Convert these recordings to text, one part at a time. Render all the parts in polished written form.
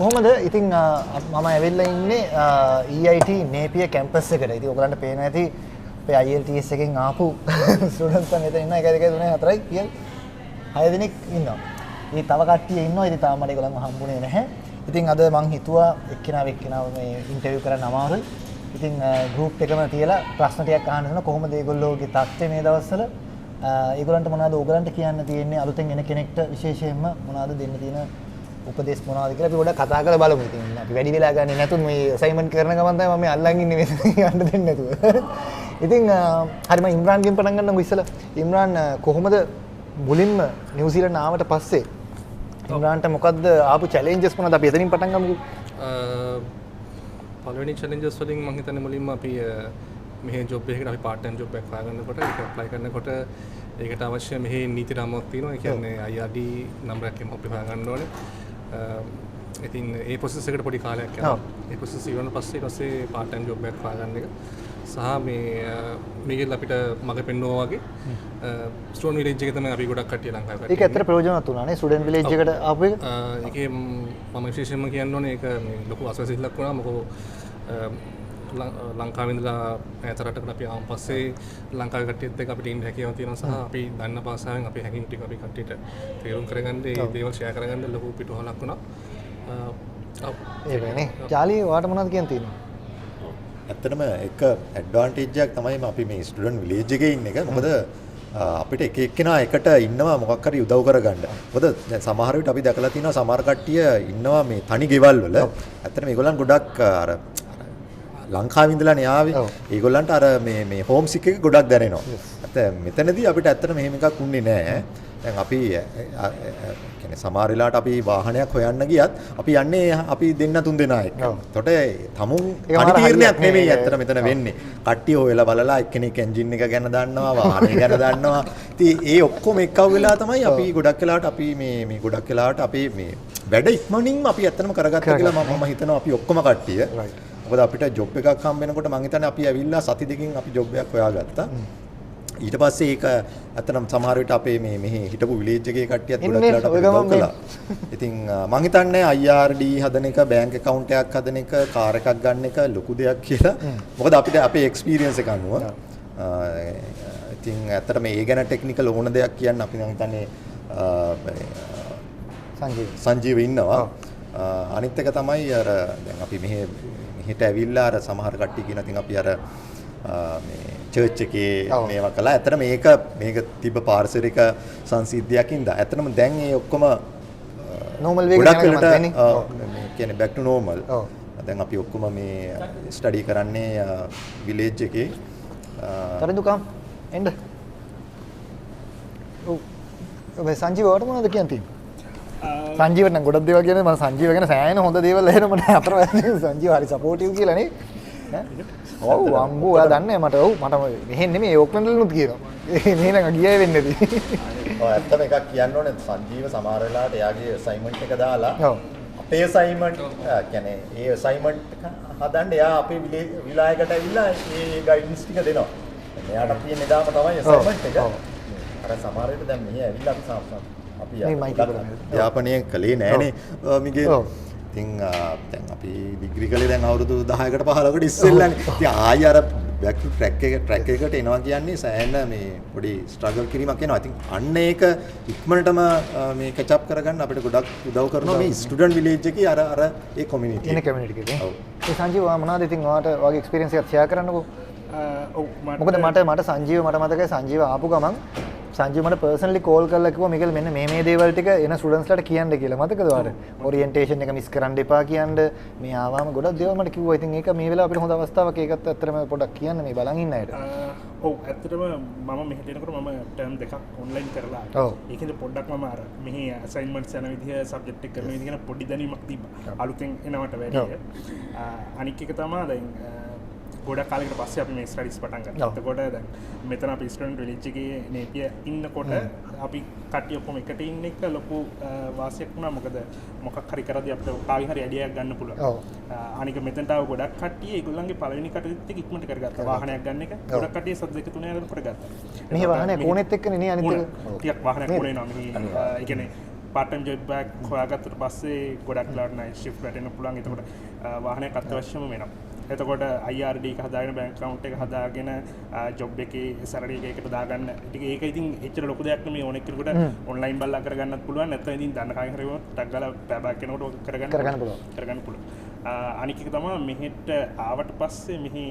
කොහොමද ඉතින් මම ඇවිල්ලා ඉන්නේ EIT Napier campus එකට. ඉතින් ඔයගලන්ට පේනවා ඇති අපේ ILTS එකෙන් ආපු ස්ටුඩන්ට්ස් මෙතන ඉන්නවා 1 2 3 4යි කියයි 6 දෙනෙක් ඉන්නවා. ඉතින් තව කට්ටිය ඉන්නවා. ඉතින් තාම මට ඒගොල්ලන්ව හම්බුනේ නැහැ. ඉතින් අද මං හිතුවා එක්කෙනාව මේ ඉන්ටර්විව් කරන්න අමාරුයි. ඉතින් ගෲප් එකම තියලා ප්‍රශ්න ටිකක් අහන්න දෙනවා. කොහොමද ඒගොල්ලෝගේ තත්ත්වය මේ දවස්වල? ඒගොල්ලන්ට මොනවද ඕගලන්ට කියන්න තියෙන්නේ? අලුතෙන් එන කෙනෙක්ට විශේෂයෙන්ම මොනවද දෙන්න තියෙන උපදේශ මොනවද කියලා අපි පොඩ්ඩක් කතා කරලා බලමු. ඉතින් අපි වැඩි වෙලා ගන්නේ නැතුත් මේ අසයින්මන්ට් කරන ගමන් තමයි මම මේ අල්ලන් ඉන්නේ මේ යන්න දෙන්නේ නැතුව. ඉතින් හරි මම ඉම්රාන්ගෙන් පටන් ගන්නම්කෝ ඉස්සලා. ඉම්රාන් කොහොමද මුලින්ම නිව්සීලන්ත ආවට පස්සේ ඉම්රාන්ට මොකද්ද ආපු චැලෙන්ජස් මොනවද? අපි එතනින් පටන් ගමුකෝ. පළවෙනි චැලෙන්ජස් වලින් මම හිතන්නේ මුලින්ම අපි මෙහි ජොබ් එකකට අපි පාර්ට් ටයිම් ජොබ් එකක් හොයාගන්නකොට ඒක ඇප්ලයි කරනකොට ඒකට අවශ්‍ය මෙහි නීති රාමුවක් තියෙනවා. ඒ කියන්නේ IRD නම්බරයක් එම අපි හොයාගන්න ඕනේ. ඉතින් ඒ ප්‍රොසෙස් එකට පොඩි කාලයක් යනවා. ඒ ප්‍රොසෙස් ඉවරන පස්සේ පාර්ට් ටයිම් ජොබ් එකක් හොයාගන්න එක සහ මේකෙල් අපිට මග පෙන්වනවා වගේ ස්ටුඩන්ට් විලේජ් එකේ තමයි අපි ගොඩක් කට්ටිය ලංකාවේ කට්ටිය. ඒක ඇත්තට ප්‍රයෝජනවත් වුණා නේ ස්ටුඩන්ට් විලේජ් එකට ආපු එක. ඒකේ මම විශේෂයෙන්ම කියන්න ඕනේ ඒක මේ ලොකු අසවැසිල්ලක් වුණා. මොකද ලංකාවේ ඉඳලා ඈත රටකට අපි ආවන් පස්සේ ලංකාවේ කට්ටියත් එක්ක අපිට ඉන්න හැකියාව තියෙනවා සහ අපි දන්න භාෂාවෙන් අපේ හැකින් ටික අපි කට්ටියට තේරුම් කරගන්න ඒ දේවල් ෂෙයා කරගන්න ලොකු පිටුවහලක් වුණා. ඒ වෙන්නේ. ජාලි ඔයාට මොනවද කියන්න තියෙන්නේ? ඇත්තටම එක ඇඩ්වාන්ටේජ් එකක් තමයි අපි මේ ස්ටුඩන්ට් විලේජ් එකේ ඉන්න එක. මොකද අපිට එක එක්කෙනා එකට ඉන්නවා මොකක් හරි උදව් කරගන්න. මොකද දැන් සමහර විට අපි දැකලා තියෙනවා සමහර කට්ටිය ඉන්නවා මේ තනි ගෙවල් වල. ඇත්තටම ඒගොල්ලන් ගොඩක් අර ලංකාවේ ඉඳලානේ ආවේ. ඒගොල්ලන්ට අර මේ හෝම් සික් එක ගොඩක් දැනෙනවා. මෙතනදී අපිට ඇත්තට මෙහෙම එකක් උන්නේ නැහැ. දැන් අපි කියන්නේ සමහර වෙලාවට අපි වාහනයක් හොයන්න ගියත් අපි යන්නේ අපි දෙන්න තුන් දෙනා එක්ක. එතකොට තමුන් පරිතීර්ණයක් නෙමෙයි ඇත්තට මෙතන වෙන්නේ. කට්ටිය හොයලා බලලා එක්කෙනෙක් එන්ජින් එක ගැන දන්නවා, වාහනය ගැන දන්නවා. ඉතින් ඒ ඔක්කොම එක්කව වෙලා තමයි අපි ගොඩක් වෙලාවට අපි මේ ගොඩක් වෙලාවට අපි මේ වැඩ ඉක්මනින්ම අපි ඇත්තටම කරගත්තා කියලා මම හිතනවා අපි ඔක්කොම කට්ටිය. මොකද අපිට ජොබ් එකක් හම්බ වෙනකොට මම හිතන්නේ අපි ඇවිල්ලා සති දෙකකින් අපි ජොබ් එකක් හොයාගත්තා. ඊට පස්සේ ඒක අතනම් සමහර විට අපේ මෙහි හිටපු විලේජ් එකේ කට්ටියත් ගොඩක් වෙලාට අපිට උදව් කළා. ඉතින් මම හිතන්නේ IRD හදන එක, බැංක් account එකක් හදන එක, කාර් එකක් ගන්න එක ලොකු දෙයක් කියලා. මොකද අපිට අපේ එක්ස්පීරියන්ස් එක අනුව ඉතින් ඇත්තට මේ ගැන ටෙක්නිකල් ඕන දෙයක් කියන්න අපි නම් හිතන්නේ සංජීව ඉන්නවා. අනිත් එක තමයි අර දැන් අපි මෙහෙට ඇවිල්ලා අර සමහර කට්ටිය කියන ඉතින් අපි අර මේ චර්ච් එකේ මේවා කළා. ඇත්තට මේක තිබ්බ පාරිසරික සංසිද්ධියක් ඉඳලා ඇත්තටම දැන් ඒ ඔක්කොම normal way එකට යනවා. කියන්නේ back to normal. දැන් අපි ඔක්කොම මේ ස්ටඩි කරන්නේ විලේජ් එකේ. තරඳුකම් එන්න. ඔව් සංජීව වට මොනවද කියන්නේ? සංජීව නම් ගොඩක් දේවල් කියන්නේ මම සංජීව ගැන සෑහෙන හොඳ දේවල් එහෙම මට අතර සංජීව හරි සපෝටිව් කියලා නේ. ඔව් අම්බෝ ඔයා දන්නේ මට මට මෙහෙන් නෙමෙයි ඕක්ලන්ඩ් වලුත් කියනවා. මේ නම් ගියයි වෙන්නේ නැති. ඔව් ඇත්තම එකක් කියන්න ඕනේ සංජීව සමහර වෙලාවට එයාගේ අසයින්මන්ට් එක දාලා අපේ අසයින්මන්ට් කියන්නේ ඒ අසයින්මන්ට් හදන්න එයා අපේ විලායකට ඇවිල්ලා ඒ ගයිඩන්ස් ටික දෙනවා. එයාට තියෙන දාම තමයි අසයින්මන්ට් එක. අර සමහර විට දැන් මෙහි ඇවිල්ලා අපි යාපනයෙන් කළේ නෑනේ මිගේ. ඉතින් දැන් අපි ඩිග්‍රී කළේ දැන් අවුරුදු 10කට 15කට ඉස්සෙල්ලානේ. ඉතින් ආයෙ අර බෑක් ටු ට්‍රැක් එකට එනවා කියන්නේ සෑහෙන මේ පොඩි ස්ට්‍රගල් කිරීමක් එනවා. ඉතින් අන්න ඒක ඉක්මනටම මේ කැච් අප් කරගන්න අපිට ගොඩක් උදව් කරනවා මේ ස්ටුඩන්ට් විලේජ් එකේ අර ඒ කොමියුනිටි. ඉන්නේ කොමියුනිටි එකේ. ඔව්. ඒ සංජීව මොනවද ඉතින් ඔයාට ඔයාගේ එක්ස්පීරියන්ස් එකක් ෂෙයා කරන්නකෝ. ඔව් මොකද මට සංජීව මට මතකයි සංජීව ආපු ගමන් සංජීව මට පර්සනලි කෝල් කරලා කිව්වා මිකල් මෙන්න මේ දේවල් ටික එන ස්ටුඩන්ට්ස්ලාට කියන්න කියලා. මතකද ඔයාලට? ඔරියන්ටේෂන් එක මිස් කරන්න එපා කියන්න. මේ ආවම ගොඩක් දේවල් මට කිව්වා. ඉතින් ඒක මේ වෙලාව අපිට හොඳ අවස්ථාවක්. ඒකත් ඇත්තටම පොඩ්ඩක් කියන්න මේ බලන් ඉන්න අයට. ඔව් ඇත්තටම මම මෙහෙට එනකොට මම ටර්ම් දෙකක් ඔන්ලයින් කරලා. ඒකෙන්ද පොඩ්ඩක් මම අර මෙහි අසයින්මන්ට්ස් යන විදිහ සබ්ජෙක්ට් එක කරන විදිහ ගැන පොඩි දැනීමක් තිබ්බා. අලුතෙන් එනවට වැඩිය. අනික් එක තමයි දැන් ගොඩක් කාලෙකට පස්සේ අපි මේ ස්ටඩිස් පටන් ගත්තා. එතකොට දැන් මෙතන අපි ස්ටුඩන්ට් විලේජ් එකේ නේපිය ඉන්නකොට අපි කට්ටිය ඔක්කොම එකට ඉන්න එක ලොකු වාසියක් වුණා. මොකද මොකක් හරි කරද්දී අපිට කාගෙන් හරි අයිඩියාවක් ගන්න පුළුවන්. අනික මෙතනට ආව ගොඩක් කට්ටිය ඒගොල්ලන්ගේ පළවෙනි කටයුත්ත ටික ඉක්මනට කරගත්තා. වාහනයක් ගන්න එක ගොඩක් කට්ටිය සත් දෙක තුන යනකොට කරගත්තා. මෙහි වාහනයක් ඕනෙත් එක්කනේ නේ අනිත් එක. ටිකක් වාහනයක් ඕනේ නෝ මෙහි ඒ කියන්නේ පාර්ට් ටයිම් ජොබ් එකක් හොයාගත්තට පස්සේ ගොඩක් ලාට නයිට් ෂිෆ්ට් වැටෙන්න පුළුවන්. එතකොට වාහනයක් අත්‍යවශ්‍යම වෙනවා. එතකොට IRD එක හදාගෙන බැංක් account එක හදාගෙන ජොබ් එකේ සැලරි එකකට දාගන්න. ඒක ඉතින් එච්චර ලොකු දෙයක් නෙමෙයි. ඕනෙක් කෙනෙකුට ඔන්ලයින් බලලා කරගන්නත් පුළුවන්. නැත්නම් ඉතින් දන්න කාගෙන් හරි වුණොත් ටක් ගාලා පැබෑක් කෙනෙකුට ඔක කරගන්න පුළුවන්. අනික එක තමයි මෙහෙට ආවට පස්සේ මෙහි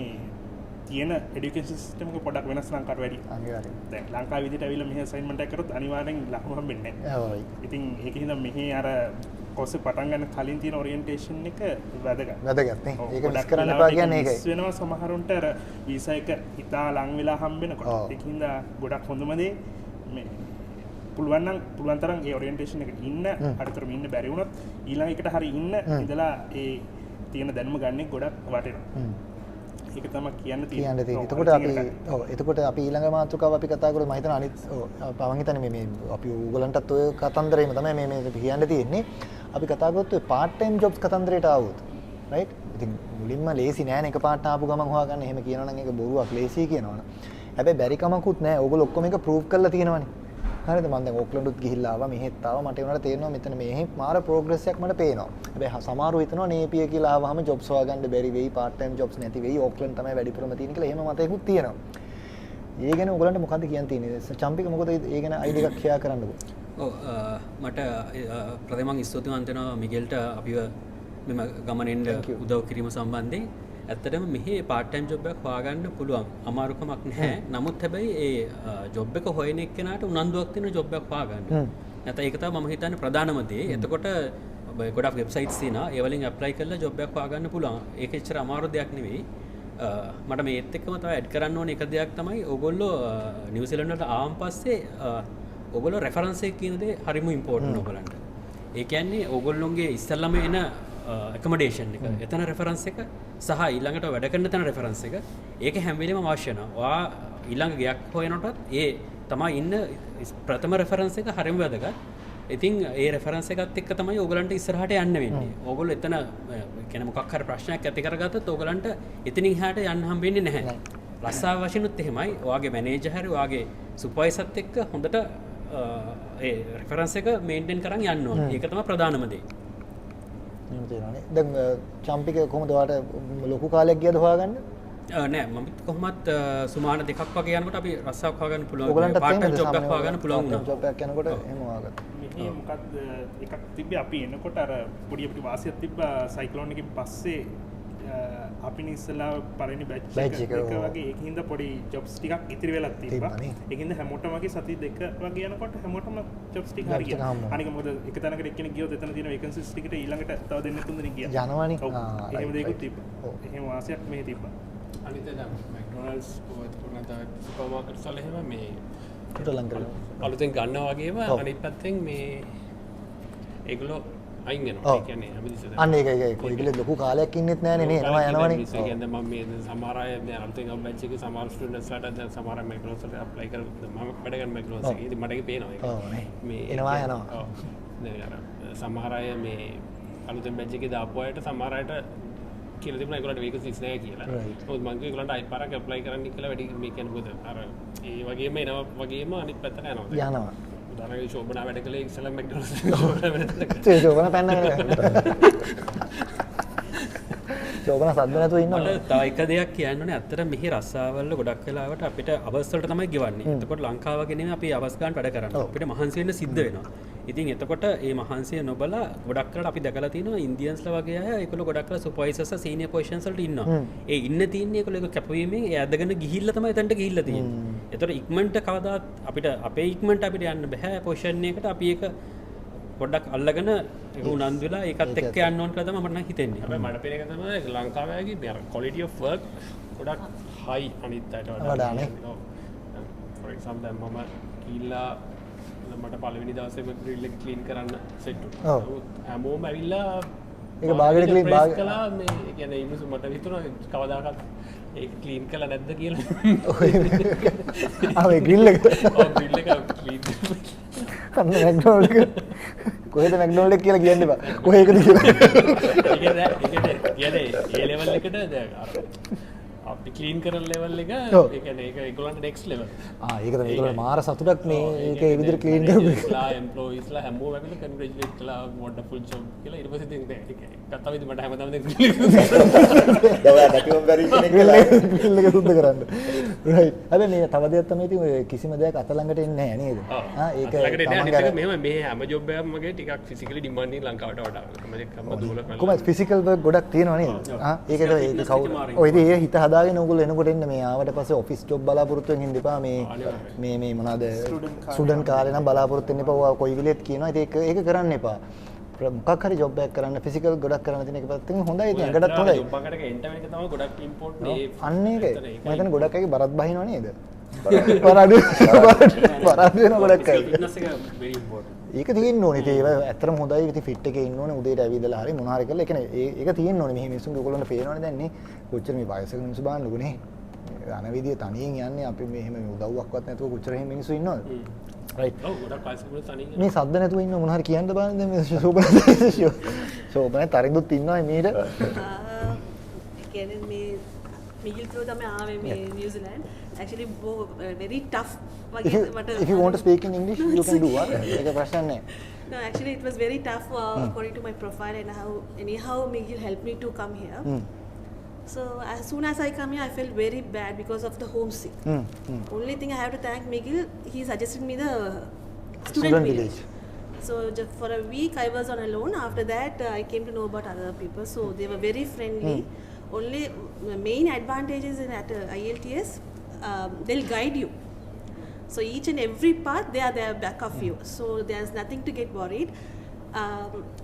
තියෙන එඩියුකේෂන් සිස්ටම් එක පොඩක් වෙනස් ලංකාවට වැඩිය. අනිවාර්යයෙන්. දැන් ලංකාව විදිහට ඇවිල්ලා මෙහි අසයින්මන්ට් එකක් කරොත් අනිවාර්යෙන් ලකුණු හම්බෙන්නේ නැහැ. ඔව්. ඉතින් ඒකින්ද මෙහි අර කොස් පටන් ගන්න කලින් තියෙන ඔරියන්ටේෂන් එක වැදගත්. වැදගත් නේ. ඒක මිස් කරන්න එපා කියන්නේ ඒකයි. මිස් වෙනවා සමහරුන්ට අර වීසා එක ඉතා ලං වෙලා හම්බෙනකොට. ඒකින්ද ගොඩක් හොඳම දේ මේ පුළුවන් තරම් ඒ ඔරියන්ටේෂන් එකට ඉන්න අතරම ඉන්න බැරි වුණොත් ඊළඟ එකට හරි ඉන්න ඉඳලා ඒ තියෙන දැනුම ගන්න ගොඩක් වටිනවා. ඒක තමයි කියන්න තියෙන්නේ. එතකොට අපි ඊළඟ මාතෘකාව අපි කතා කරමු. මම හිතන අනිත් මම හිතන්නේ මේ අපි ඕගලන්ටත් ඔය කතන්දරේම තමයි මේ කියන්න තියෙන්නේ. අපි කතා කරොත් ඔය part time jobs කතන්දරයට ආවොත් right? ඉතින් මුලින්ම ලේසි නෑනේ එක පාට ආපු ගමන් හොයාගන්න. එහෙම කියනවනම් ඒක බොරුවක් ලේසි කියනවනම්. හැබැයි බැරි කමකුත් නෑ. ඕගොල්ලෝ ඔක්කොම එක prove කරලා තියෙනවනේ. හරිද? මම දැන් ඕක්ලන්ඩ්ුත් ගිහිල්ලා ආවා. මෙහෙත් ආවා. මට ඒනට තේරෙනවා මෙතන මේ මාර progress එකක් මට පේනවා. හැබැයි සමහරව හිතනවා නේපිය කියලා ආවම jobs හොයාගන්න බැරි වෙයි, part time jobs නැති වෙයි. ඕක්ලන්ඩ් තමයි වැඩිපුරම තියෙන කියලා එහෙම මතයකුත් තියෙනවා. ඒ ගැන ඔයගලන්ට මොකද්ද කියන්න තියෙන්නේ? චම්පික මොකද ඒ ගැන අයිඩියා එකක් ෂෙයා කරන්නකෝ. ඔව් මට ප්‍රථමයෙන් ස්තුතිවන්ත වෙනවා මිගෙල්ට අපිව මෙම ගමනෙන් උදව් කිරීම සම්බන්ධයෙන්. ඇත්තටම මෙහි part time job එකක් හොයාගන්න පුළුවන්. අමාරුකමක් නැහැ. නමුත් හැබැයි ඒ job එක හොයන එක්කෙනාට උනන්දුවක් තියෙන job එකක් හොයාගන්න. නැත්නම් ඒක තමයි මම හිතන්නේ ප්‍රධානම දේ. එතකොට ගොඩක් වෙබ්සයිට්ස් තියෙනවා. ඒ වලින් apply කරලා job එකක් හොයාගන්න පුළුවන්. ඒක එච්චර අමාරු දෙයක් නෙවෙයි. මට මේත් එක්කම තව ඇඩ් කරන්න ඕනේ එක දෙයක් තමයි ඕගොල්ලෝ නිව්සීලන්ත වලට ආවන් පස්සේ ඕගොල්ලෝ රෙෆරන්ස් එක කියන දේ හරිම ඉම්පෝටන්ට් ඕගොල්ලන්ට. ඒ කියන්නේ ඕගොල්ලෝගේ ඉස්සල්ලාම එන accommodation එක, එතන reference එක සහ ඊළඟට වැඩ කරන තැන reference එක, ඒක හැම වෙලේම අවශ්‍ය වෙනවා. ඔයා ඊළඟ ගයක් හොයනකොටත් ඒ තමයි ඉන්න ප්‍රථම reference එක හරිම වැදගත්. ඉතින් ඒ reference එකත් එක්ක තමයි ඕගලන්ට ඉස්සරහට යන්න වෙන්නේ. ඕගොල්ලෝ එතන කියන්නේ මොකක් හරි ප්‍රශ්නයක් ඇති කරගත්තොත් ඕගලන්ට එතනින් එහාට යන්න හම්බෙන්නේ නැහැ. රස්සාව වශයෙන්ුත් එහෙමයි. ඔයාගේ මැනේජර් හරි ඔයාගේ සුපර්වයිසර්ත් එක්ක හොඳට ඒ reference එක maintain කරන් යන්න ඕනේ. ඒක තමයි ප්‍රධානම දේ. දැන් චම්පික කොහොමද ඔයාලට ලොකු කාලයක් ගියද හොයාගන්න? නෑ මම කොහොමත් සුමාන දෙකක් වගේ යනකොට අපි රස්සාවක් හොයාගන්න පුළුවන්. part time job එකක් හොයාගන්න පුළුවන් වුණා. job එකක් යනකොට එහෙම හොයාගත්තා. මේ මොකක්ද එකක් තිබ්බේ අපි එනකොට අර පොඩි අපිට වාසියක් තිබ්බා සයික්ලෝන් එකකින් පස්සේ අපිනේ ඉස්සලා පළවෙනි බැච් එක වගේ ඒකින්ද පොඩි ජොබ්ස් ටිකක් ඉතිරි වෙලා තිබ්බා. ඒකින්ද හැමෝටම වගේ සති දෙක වගේ යනකොට හැමෝටම ජොබ්ස් ටික හරියට. අනික මොකද එක තැනකට එක්කෙනෙක් ගියොත් එතන තියෙන වේකන්සිස් ටිකට ඊළඟට තව දෙන්න තුන් දෙනෙක් ගියා. යනවනේ. එහෙම දෙයක්ත් තිබ්බා. එහෙම වාසියක් මෙහෙ තිබ්බා. අනිත් දැන් මැක්ඩොනල්ඩ්ස් කොහොමද සුපර් මාකට්ස් වල එහෙම මේ අලුතෙන් ගන්නවා වගේම අනිත් පැත්තෙන් මේ ඒගොල්ලෝ අයින් වෙනවා. ඒ කියන්නේ හැමදෙස්සම අන්න ඒක කොයිගලේ ලොකු කාලයක් ඉන්නෙත් නෑනේ නේ. එනවා යනවනේ. ඒ කියන්නේ මම මේ සමහර අය දැන් අලුතෙන් ගම් බැච් එකේ සමහර ස්ටුඩන්ට්ස්ලාට දැන් සමහර මැක්ඩොනල්ඩ්ස් වලට apply කරලා මම වැඩ ගන්න මැක්ඩොනල්ඩ්ස් එකේ. ඉතින් මට ඒක පේනවා ඒක. ඔව් නේ. මේ එනවා යනවා. ඔව්. දැන් අර සමහර අය මේ අලුතෙන් බැච් එකේ දාපු අයට සමහර අයට කියලා තිබුණා ඒගොල්ලන්ට වේකන්සිස් නැහැ කියලා. මොකද මම කිව්වා ඒගොල්ලන්ට අයිත් පාරක් apply කරන්න කියලා වැඩි මේ කියන්නේ මොකද අර ඒ වගේම එනවා වගේම අනිත් පැත්තට යනවා. යනවා. උදාහරණයක් ශෝභනා වැඩ කළේ ඉස්සෙල්ලා මැක්ඩොනල්ඩ්ස් ශෝභනා පැන්න ශෝභනා සද්ද නැතුව ඉන්නවා. තව එක දෙයක් කියන්න ඕනේ. ඇත්තට මෙහි රස්සාවල ගොඩක් වෙලාවට අපිට අවස් වලට තමයි ගෙවන්නේ. එතකොට ලංකාව වගේ නෙමෙයි අපි අවස් ගන්න වැඩ කරන්නේ. අපිට මහන්සි වෙන්න සිද්ධ වෙනවා. ඉතින් එතකොට මේ මහන්සිය නොබලා ගොඩක් කරලා අපි දැකලා තියෙනවා ඉන්දියන්ස්ලා වගේ අය ඒගොල්ලෝ ගොඩක් කරලා සුපර්වයිසර්ස් සීනියර් පොසිෂන්ස් වලට ඉන්නවා. ඒ ඉන්න තියෙන්නේ ඒගොල්ලෝ ඒක කැපවීමෙන් ඒ ඇදගෙන ගිහිල්ලා තමයි එතනට ගිහිල්ලා තියෙන්නේ. එතකොට ඉක්මනට කවදාත් අපිට අපේ ඉක්මනට අපිට යන්න බෑ පොසිෂන් එකකට. අපි ඒක පොඩ්ඩක් අල්ලගෙන ඒක උනන්දු වෙලා ඒකත් එක්ක යන්න ඕන කියලා තමයි මට නම් හිතෙන්නේ. හැබැයි මට පේන එක තමයි ලංකාවේ වගේ quality of work ගොඩක් high අනිත් අයට වඩා. for example දැන් මම කීලා මට පළවෙනි දවසේම grill එක clean කරන්න set වුණා. හැමෝම ඇවිල්ලා ඒක බාගෙට clean බාගෙ කළා මේ කියන්නේ ඉන්නු මට හිතුණා කවදාකවත් ඒක clean කළා නැද්ද කියලා. ආ ඒ grill එක. ඔව් grill එක clean. අන්න මැක්ඩොනල්ඩ් එක කොහෙද මැක්ඩොනල්ඩ් එක කියලා කියන්න බෑ. කොහේකද කියලා. ඒ කියන්නේ ඒ level එකට දැන් අර අපි ක්ලීන් කරන ලෙවල් එක ඔව්. ඒ කියන්නේ ඒක ඒගොල්ලන්ට නෙක්ස්ට් ලෙවල්. ඒක තමයි ඒගොල්ලෝ මාර සතුටක් මේ ඒක ඒ විදිහට ක්ලීන් කරපු එක. ලා එම්ප්ලොයිස්ලා හැමෝම ඇවිල්ලා කන්ග්‍රැචුලේට් කළා වන්ඩර්ෆුල් ජොබ් කියලා ඊට පස්සේ ඉතින් ඒක ගත්තා විදිහ මට හැමදාම දැන් ඔයා දැකීම බැරි කෙනෙක් grill කියලා. එක සුද්ධ කරන්න. right. හැබැයි මේ තව දෙයක් තමයි ඉතින් ඔය කිසිම දෙයක් අත ළඟට එන්නේ නැහැ නේද? ඒක ළඟට එන්නේ තමන්ගේ නැහැ. මෙහෙම මේ හැම ජොබ් එකක්ම මගේ ටිකක් ෆිසිකලි ඩිමාන්ඩින් ලංකාවට වඩා. කම දුවල කරලා. කොහොමද ෆිසිකල් වර්ක් ගොඩක් තියෙනවා නේද? ඒකද ඒක කවුරු ඔය ඉතින් ඒ හිත හදාගෙන ඕගොල්ලෝ එනකොට එන්න මේ ආවට පස්සේ ඔෆිස් ජොබ් බලාපොරොත්තු වෙන්න ඉඳපා මේ මොනවාද ස්ටුඩන්ට් කාලේ නම් බලාපොරොත්තු වෙන්න එපා. ඔයා කොයි විලෙත් කියනවා. ඉතින් ඒක කරන්න එපා. මොකක් හරි ජොබ් එකක් කරන්න ෆිසිකල් ගොඩක් කරන්න තියෙන එක පැත්තකින් හොඳයි. ඉතින් ඇඟටත් හොඳයි. ජොබ් එකකට එන්ටර් එක තමයි ගොඩක් ඉම්පෝටන්ට් මේ අන්න ඒකයි. මම හිතන්නේ ගොඩක් අයගේ බරත් බහිනව නේද? පරාද වෙන ගොඩක් අය. ෆිට්නස් එක very important. ඒක තියෙන්න ඕනේ. ඉතින් ඒක ඇත්තටම හොඳයි. ඉතින් ෆිට් එකේ ඉන්න ඕනේ. උදේට ඇවිදලා හරි මොනවා හරි කරලා. ඒ කියන්නේ ඒක තියෙන්න ඕනේ. මෙහි මිනිස්සුන්ගේ ඔයගොල්ලන්ට පේනවනේ දැන් නේ. කොච්චර මේ වයසක මිනිස්සු බලන්නකෝනේ. යන විදිය තනියෙන් යන්නේ අපි මෙහෙම උදව්වක්වත් නැතුව කොච්චර එහෙම මිනිස්සු ඉන්නවද? right. ඔව් ගොඩක් වයසක තනියෙන් මේ සද්ද නැතුව ඉන්න මොනවා හරි කියන්න බලන්න දැන් මේ ශෝභන තරිඳුත් ඉන්නවා මීට. කියන්නේ මේ මිගිල් through තමයි ආවේ මේ නිව්සීලන්ඩ්. actually very tough වගේ මට if you want to speak in English you can do what? ඒක ප්‍රශ්න නැහැ. No, actually it was very tough according to my profile and anyhow Miguel helped me to come here. So as soon as I come here, I felt very bad because of the homesick. Only thing I have to thank Miguel, he suggested me the student village. So just for a week I was on alone. After that I came to know about other people. So they were very friendly. Only main advantages in at ILTS, they'll guide you. So each and every part they are there back of you. So there's nothing to get worried.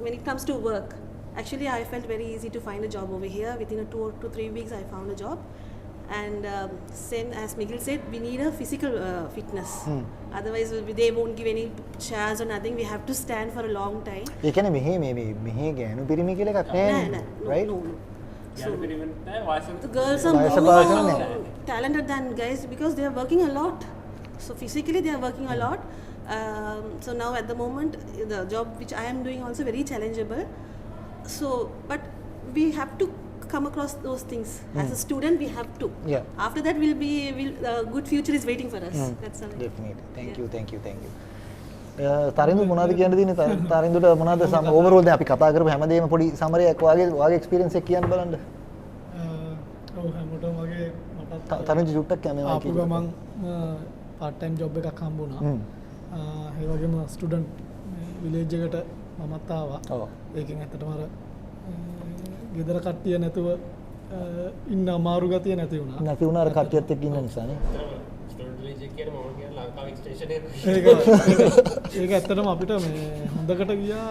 When it comes to work, actually I felt very easy to find a job over here. Within 2 to 3 weeks I found a job. And same as Miguel said, we need a physical fitness. Otherwise they won't give any chairs or nothing. We have to stand for a long time. ඒ කියන්නේ මෙහි ගෑනු පිරිමි කියලා එකක් නැහැ. right? No. So The girls are වයස more පාසල talented than guys because they are working a lot. So physically they are working a lot. So now at the moment the job which I am doing also very challengeable. So but we have to come across those things. As a student we have to. Yeah. After that good future is waiting for us. That's all. definitely thank you Tharindu මොනවද කියන්න තියෙන්නේ? තරිඳුට මොනවද ඕවර්ऑल දැන් අපි කතා කරපු හැමදේම පොඩි සමරයක් වාගේ එක්ස්පීරියන්ස් එක කියන්න බලන්න. ඔව් හැමෝටම වගේ මටත් තරිඳු චුට්ටක් කැමේ ආපු ගමන් පාර්ට් ටයිම් ජොබ් එකක් හම්බුණා. ඒ වගේම ස්ටුඩන්ට් විලේජ් එකට මමත් ආවා. ඔව්. ඒකෙන් ඇත්තටම අර ගෙදර කට්ටිය නැතුව ඉන්න අමාරු ගතිය නැති වුණා. නැති වුණා අර කට්ටියත් එක්ක ඉන්න නිසා නේ. ස්ටුඩන්ට් විලේජ් එක කියන්නේ මම කියන්නේ ලංකාවේ එක්ස්ටෙන්ෂන් එක. ඒක ඇත්තටම අපිට මේ හොඳකට ගියා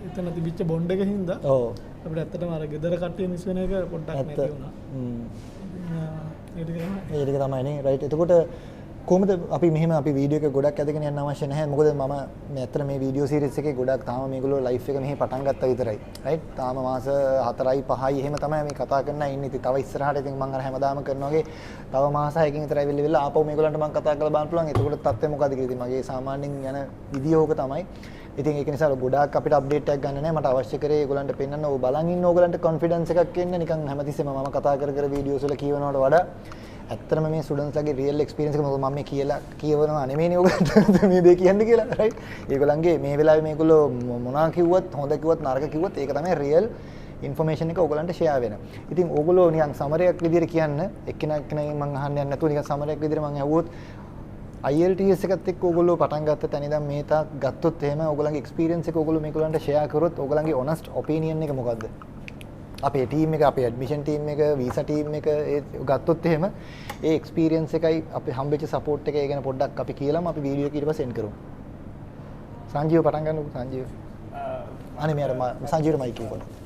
එතන තිබිච්ච බොන්ඩ් එක හින්දා. ඔව්. අපිට ඇත්තටම අර ගෙදර කට්ටිය මිස් වෙන එක පොඩ්ඩක් නැති වුණා. ඒක තමයි නේ. right. එතකොට කොහොමද අපි මෙහෙම අපි වීඩියෝ එක ගොඩක් ඇදගෙන යන්න අවශ්‍ය නැහැ. මොකද මම මේ ඇත්තට මේ වීඩියෝ සීරීස් එකේ ගොඩක් තාම මේගොල්ලෝ ලයිෆ් එක මෙහි පටන් ගත්තා විතරයි. right. තාම මාස 4යි 5යි එහෙම තමයි මේ කතා කරන්න ඉන්නේ. ඉතින් තව ඉස්සරහට ඉතින් මම අර හැමදාම කරනවා වගේ තව මාස 6කින් විතර ඇවිල්ලා ආපහු මේගොල්ලන්ට මම කතා කරලා බලන්න පුළුවන්. එතකොට තත්ත්වය මොකද්ද කියලා. ඉතින් මගේ සාමාන්‍යයෙන් යන විදිය ඕක තමයි. ඉතින් ඒක නිසා ගොඩාක් අපිට අප්ඩේට් එකක් ගන්න නැහැ. මට අවශ්‍ය කරේ ඒගොල්ලන්ට පෙන්නන්න ඕක බලන් ඉන්න ඕගොල්ලන්ට කොන්ෆිඩන්ස් එකක් එන්න නිකන් හැමතිස්සෙම මම කතා කර වීඩියෝස් වල කියවනවට වඩා ඇත්තටම මේ ස්ටුඩන්ට්ස්ලාගේ රියල් එක්ස්පීරියන්ස් එක මොකද මම මේ කියලා කියවනවා නෙමෙයිනේ ඔයගොල්ලන්ට මේ දේ කියන්නේ කියලා රයිට්. ඒගොල්ලන්ගේ මේ වෙලාවේ මේගොල්ලෝ මොනවා කිව්වත් හොඳ කිව්වත් නරක කිව්වත් ඒක තමයි රියල් ඉන්ෆර්මේෂන් එක ඔයගොල්ලන්ට ෂෙයා වෙන. ඉතින් ඕගොල්ලෝ නිකන් සමරයක් විදිහට කියන්න එක්කෙනෙක්ගෙන් මම අහන්න යන්නේ නැතුව නිකන් සමරයක් විදිහට මම ඇහුවොත් ILTS එකත් එක්ක ඕගොල්ලෝ පටන් ගත්ත තැන ඉඳන් මේ තාක් ගත්තොත් එහෙම ඕගොල්ලන්ගේ එක්ස්පීරියන්ස් එක ඕගොල්ලෝ මේගොල්ලන්ට ෂෙයා කරොත් ඕගොල්ලන්ගේ ඔනස්ට් ඔපිනියන් එක මොකද්ද? අපේ ටීම් එක අපේ ඇඩ්මිෂන් ටීම් එක වීසා ටීම් එක ඒ ගත්තොත් එහෙම ඒ එක්ස්පීරියන්ස් එකයි අපි හම්බෙච්ච සපෝට් එක ඒ ගැන පොඩ්ඩක් අපි කියලාම අපි වීඩියෝ එක ඊට පස්සේ එන්ඩ් කරමු. සංජීව පටන් ගන්නකො සංජීව. අනේ මෙයාට සංජීවට මයික් එක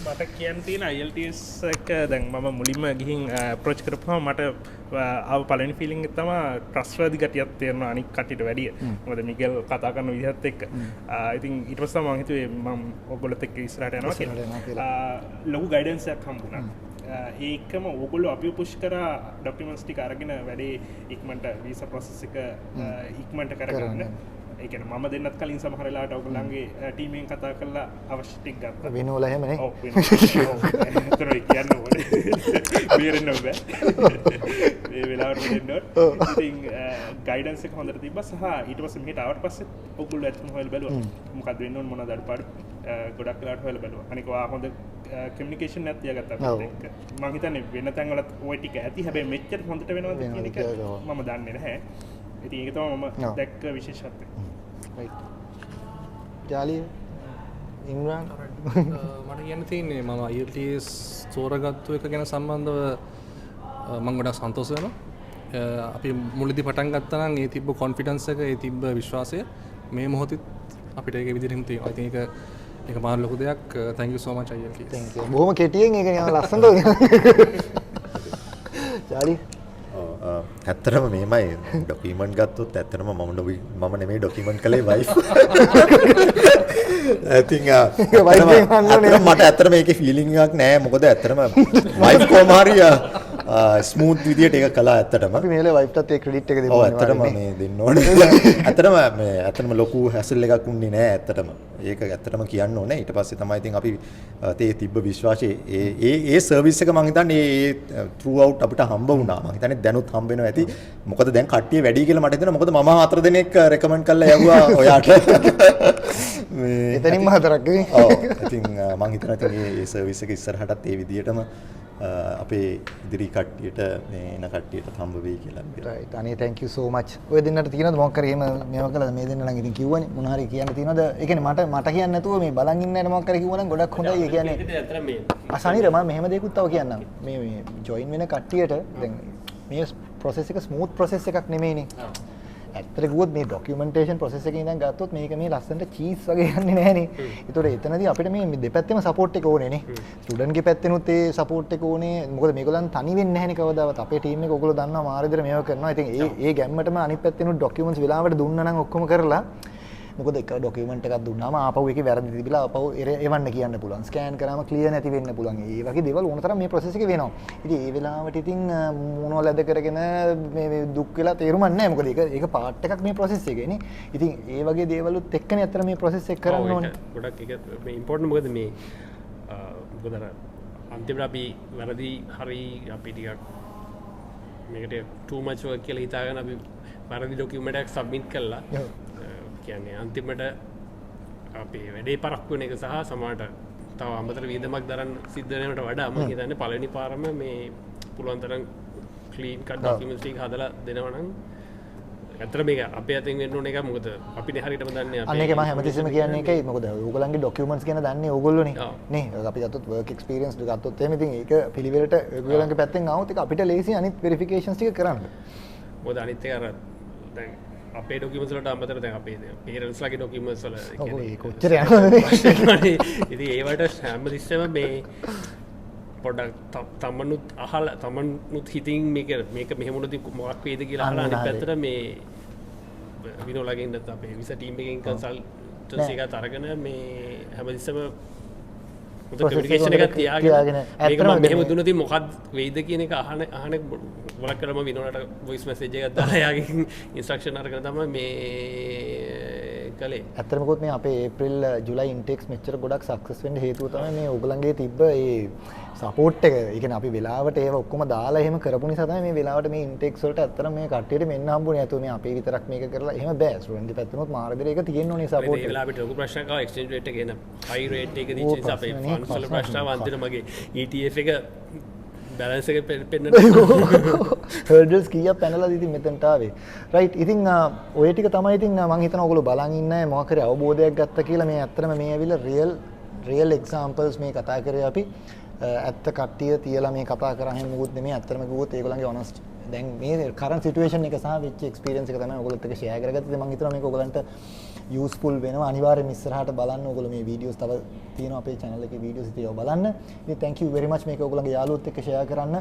මට කියන්න තියෙන ILTS එක දැන් මම මුලින්ම ගිහින් අප්‍රෝච් කරපුවම මට ආව පළවෙනි ෆීලිං එක තමයි ට්‍රස්ට්වර්දි ගතියක් තේරෙනවා අනික් කට්ටියට වැඩිය. මොකද මිගෙල් කතා කරන විදිහත් එක්ක. ඉතින් ඊට පස්සේ මම හිතුවේ මම ඔයගොල්ලොත් එක්ක ඉස්සරහට යනවා කියලා. ලොකු ගයිඩන්ස් එකක් හම්බුණා. ඒකම ඕගොල්ලෝ අපිව පුෂ් කරා ඩොකියුමන්ට්ස් ටික අරගෙන වැඩේ ඉක්මනට වීසා ප්‍රොසෙස් එක ඉක්මනට කරගන්න. ඒ කියන්නේ මම දෙන්නත් කලින් සමහර වෙලාවට ඔයගොල්ලන්ගේ ටීම් එකෙන් කතා කරලා අවශ්‍ය ටික ගත්තා. වෙනවල එහෙමනේ. ඔව් වෙනවල. ඒතරයි කියන්න ඕනේ. බේරෙන්න බෑ. මේ වෙලාවට දෙන්න ඕනේ. ඉතින් ගයිඩන්ස් එක හොඳට තිබ්බා සහ ඊට පස්සේ මෙහෙට ආවට පස්සේ ඔයගොල්ලෝ ඇත්තම හොයලා බැලුවා. මොකක්ද වෙන්න ඕනේ මොනවද අඩපාඩු ගොඩක් වෙලාවට හොයලා බැලුවා. අනික ඔයා හොඳ කමියුනිකේෂන් එකක් තියාගත්තා අපිට එක්ක. මම හිතන්නේ වෙන තැන්වලත් ওই ටික ඇති. හැබැයි මෙච්චර හොඳට වෙනවද කියන එක මම දන්නේ නැහැ. ඉතින් ඒක තමයි මම දැක්ක විශේෂත්වය. රයිට්. ජාලිය ඉම්රාන් මට කියන්න තියෙන්නේ මම ILTS තෝරගත්තු එක ගැන සම්බන්ධව මම ගොඩක් සන්තෝෂ වෙනවා. අපි මුලදී පටන් ගත්තා නම් ඒ තිබ්බ කොන්ෆිඩන්ස් එක ඒ තිබ්බ විශ්වාසය මේ මොහොතේ අපිට ඒක විදිහටම තියෙනවා. I think ඒක මහා ලොකු දෙයක්. Thank you so much ILTS. thank you බොහොම කෙටියෙන් ඒක නිකන් ලස්සනට ජාලිය ඇත්තටම මේමයි ඩොකියුමන්ට් ගත්තොත් ඇත්තටම මම නෙමෙයි ඩොකියුමන්ට් කළේ වයිෆ්. I think මට ඇත්තටම මේකේ ෆීලිං එකක් නෑ මොකද ඇත්තටම වයිෆ් කොහොම හරි ස්මූත් විදියට ඒක කළා ඇත්තටම. අපි මේලේ වයිෆ්ටත් ඒ ක්‍රෙඩිට් එක දෙන්න ඕනේ. ඔව් ඇත්තටම මේ දෙන්න ඕනේ. ඇත්තටම ලොකු හැසල් එකක් උන්නේ නෑ ඇත්තටම. ඒක ඇත්තටම කියන්න ඕනේ. ඊට පස්සේ තමයි ඉතින් අපි තේ තිබ්බ විශ්වාසයේ ඒ සර්විස් එක මම හිතන්නේ ඒ through out අපිට හම්බ වුණා. මම හිතන්නේ දැනුත් හම්බ වෙනවා ඇති. මොකද දැන් කට්ටිය වැඩි කියලා මට හිතෙනවා. මොකද මම 4 දෙනෙක් රෙකමන්ඩ් කරලා යවුවා ඔයාට. එතනින්ම 4ක් නේ. ඔව්. ඉතින් මම හිතනවා ඉතින් මේ සර්විස් එක ඉස්සරහටත් ඒ විදියටම අපේ ඉදිරි කට්ටියට මේ එන කට්ටියට හම්බ වෙයි කියලා. right අනේ thank you so much. ඔය දෙන්නට තියෙනවද මොකක් කරේ එහෙම මේවා කළාද මේ දෙන්න නම් ඉතින් කිව්වනේ මොන හරි කියන්න තියෙනවද? ඒ කියන්නේ මට කියන්න නැතුව මේ බලන් ඉන්න අය මොකක් කරේ කිව්වනම් ගොඩක් හොඳයි. ඒ කියන්නේ අසනීර මම මෙහෙම දෙයක්ත් තව කියන්නම්. මේ ජොයින් වෙන කට්ටියට දැන් මේ process එක smooth process එකක් නෙමෙයිනේ. ඇත්තට කිව්වොත් මේ ડોකියුමන්ටේෂන් process එකේ ඉඳන් ගත්තොත් මේක මේ ලස්සනට චීස් වගේ යන්නේ නැහනේ. ඒතකොට එතනදී අපිට මේ දෙපැත්තෙම සපෝට් එක ඕනේ නේ. ස්ටුඩන්ට් ගේ පැත්තෙනුත් ඒ සපෝට් එක ඕනේ. මොකද මේගොල්ලන් තනි වෙන්නේ නැහනේ කවදාවත්. අපේ ටීම් එක ඔයගොල්ලෝ දන්නවා මාරේදර මේව කරනවා. ඉතින් ඒ ගැම්මටම අනිත් පැත්තෙනුත් ડોකියුමන්ට්ස් වෙලාවට දුන්නා නම් ඔක්කොම කරලා මොකද එක ડોකියුමන්ට් එකක් දුන්නාම ආපහු ඒකේ වැරදි තිබිලා ආපහු එවන්න කියන්න පුළුවන්. ස්කෑන් කරාම ක්ලියර් නැති වෙන්න පුළුවන්. ඒ වගේ දේවල් ඕන තරම් මේ process එකේ වෙනවා. ඉතින් ඒ වෙලාවට ඉතින් මොනවලද කරගෙන මේ දුක් වෙලා තේරුමක් නැහැ. මොකද ඒක පාර්ට් එකක් මේ process එකේ නේ. ඉතින් ඒ වගේ දේවලුත් එක්කනේ අතර මේ process එක කරන්න ඕනේ. ගොඩක් ඒක මේ ඉම්පෝටන්ට් මොකද මේ මොකද අර අන්තිමට අපි වැරදි හරි අපි ටිකක් මේකට too much work කියලා හිතාගෙන අපි වැරදි ડોකියුමන්ට් එකක් සබ්මිට් කළා. කියන්නේ අන්තිමට අපේ වැඩේ පරක්කු වෙන එක සහ සමහරට තව අමතර වීදමක් දරන්න සිද්ධ වෙනවට වඩා මම හිතන්නේ පළවෙනි පාරම මේ පුළුවන් තරම් ක්ලීන් කට් ඩොකියුමන්ට්ස් ටික හදලා දෙනවා නම් ඇත්තට මේක අපේ අතින් වෙන්න ඕන එක මොකද අපිනේ හරියටම දන්නේ අපේ අන්න ඒක මම හැමතිස්සෙම කියන්නේ ඒකයි මොකද ඕගොල්ලන්ගේ ඩොකියුමන්ට්ස් ගැන දන්නේ ඕගොල්ලෝනේ නේ අපි ගත්තොත් වර්ක් එක්ස්පීරියන්ස් ගත්තොත් එහෙම ඉතින් ඒක පිළිවෙලට ඕගොල්ලන්ගේ පැත්තෙන් ආවොත් ඒක අපිට ලේසි අනිත් වෙරිෆිකේෂන්ස් ටික කරන්න මොකද අනිත් එක අර දැන් අපේ ඩොකියුමන්ට්ස් වලට අමතරව දැන් අපේ පේරන්ට්ස් ලගේ ඩොකියුමන්ට්ස් වල ඒක කොච්චර යනවද ඉතින් ඒවට හැමතිස්සෙම මේ පොඩ්ඩක් තමනුත් අහලා තමනුත් හිතින් මේක මෙහෙම වුණොත් මොකක් වේද කියලා අහලා අනිත් පැත්තට මේ විනෝලගෙන් නැත්නම් අපේ විසා ටීම් එකෙන් කන්සල්ටන්සි එකක් අරගෙන මේ හැමතිස්සම කමියුනිකේෂන් එකක් තියාගෙන මේක මම මෙහෙම දුන්නොත් මොකක්ද වෙයිද කියන එක අහන මොලක් කරම විනෝලට වොයිස් මැසේජ් එකක් දාලා යාගෙන් ඉන්ස්ට්‍රක්ෂන් අරගෙන තමයි මේ කළේ. ඇත්තටම කොහොත් මේ අපේ ඒප්‍රිල් ජුලයි ඉන්ටේක්ස් මෙච්චර ගොඩක් සක්සස් වෙන්න හේතුව තමයි මේ ඕගලන්ගේ තිබ්බ ඒ සපෝට් එක. ඒ කියන්නේ අපි වෙලාවට ඒව ඔක්කොම දාලා එහෙම කරපු නිසා තමයි මේ වෙලාවට මේ ඉන්ටේක්ස් වලට ඇත්තටම මේ කට්ටියට මෙන්න හම්බුනේ. නැතුව මේ අපේ විතරක් මේක කරලා එහෙම බෑ. ස්ටුඩන්ට් ගේ පැත්තනොත් මාරදෙර ඒක තියෙන්න ඕනේ සපෝට් එක. ඒ වෙලාවට ලොකු ප්‍රශ්නයක් ආවා එක්ස්චේන්ජ් රේට් එක ගැන. හයි රේට් එක දීච්ච නිසා අපේ ෆන්ඩ්ස් වල ප්‍රශ්න ආවා. අන්තිමට මගේ ETF එක බැලන්ස් එක පෙන්නන්න හර්ඩල්ස් කීයක් පැනලාද ඉතින් මෙතනට ආවේ. රයිට්. ඉතින් ඔය ටික තමයි ඉතින් මම හිතනවා ඔයගොල්ලෝ බලන් ඉන්න අය මොකක් හරි අවබෝධයක් ගත්තා කියලා. මේ ඇත්තටම මේ ඇවිල්ලා රියල් එක්සැම්පල්ස් මේ කතා කරේ අපි. ඇත්ත කට්ටිය තියලා මේ කතා කරා හැම මොකුත් නෙමෙයි. ඇත්තටම කිව්වොත් ඒගොල්ලන්ගේ ඔනස්ට් දැන් මේ කරන්ට් සිටුේෂන් එක සහ වෙච්ච එක්ස්පීරියන්ස් එක තමයි ඔයගොල්ලොත් එක්ක ෂෙයා කරගත්තේ. මම හිතනවා මේක ඔයගොල්ලන්ට යූස්ෆුල් වෙනවා. අනිවාර්යයෙන් ඉස්සරහට බලන්න. ඔයගොල්ලෝ මේ වීඩියෝස් තව තියෙනවා අපේ channel එකේ වීඩියෝස් ඉතින් ඒවා බලන්න. ඉතින් thank you very much මේක ඔයගොල්ලන්ගේ යාළුවොත් එක්ක ෂෙයා කරන්න.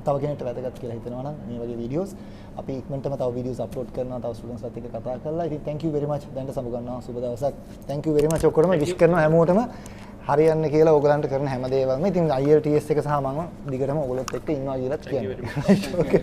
තව කෙනෙක්ට වැදගත් කියලා හිතනවා නම් මේ වගේ වීඩියෝස් අපි ඉක්මනටම තව වීඩියෝස් අප්ලෝඩ් කරනවා. තව ස්ටුඩන්ට්ස්ලාත් එක්ක කතා කරලා. ඉතින් thank you very much. දැන්ට සමු ගන්නවා. සුබ දවසක්. thank you very much ඔක්කොටම විශ් කරනවා හැමෝටම හරියන්න කියලා ඔයගලන්ට කරන හැම දේවල්ම. ඉතින් ILTS එක සහ මම දිගටම ඔයගොල්ලොත් එක්ක ඉන්නවා කියලා කියනවා. okay.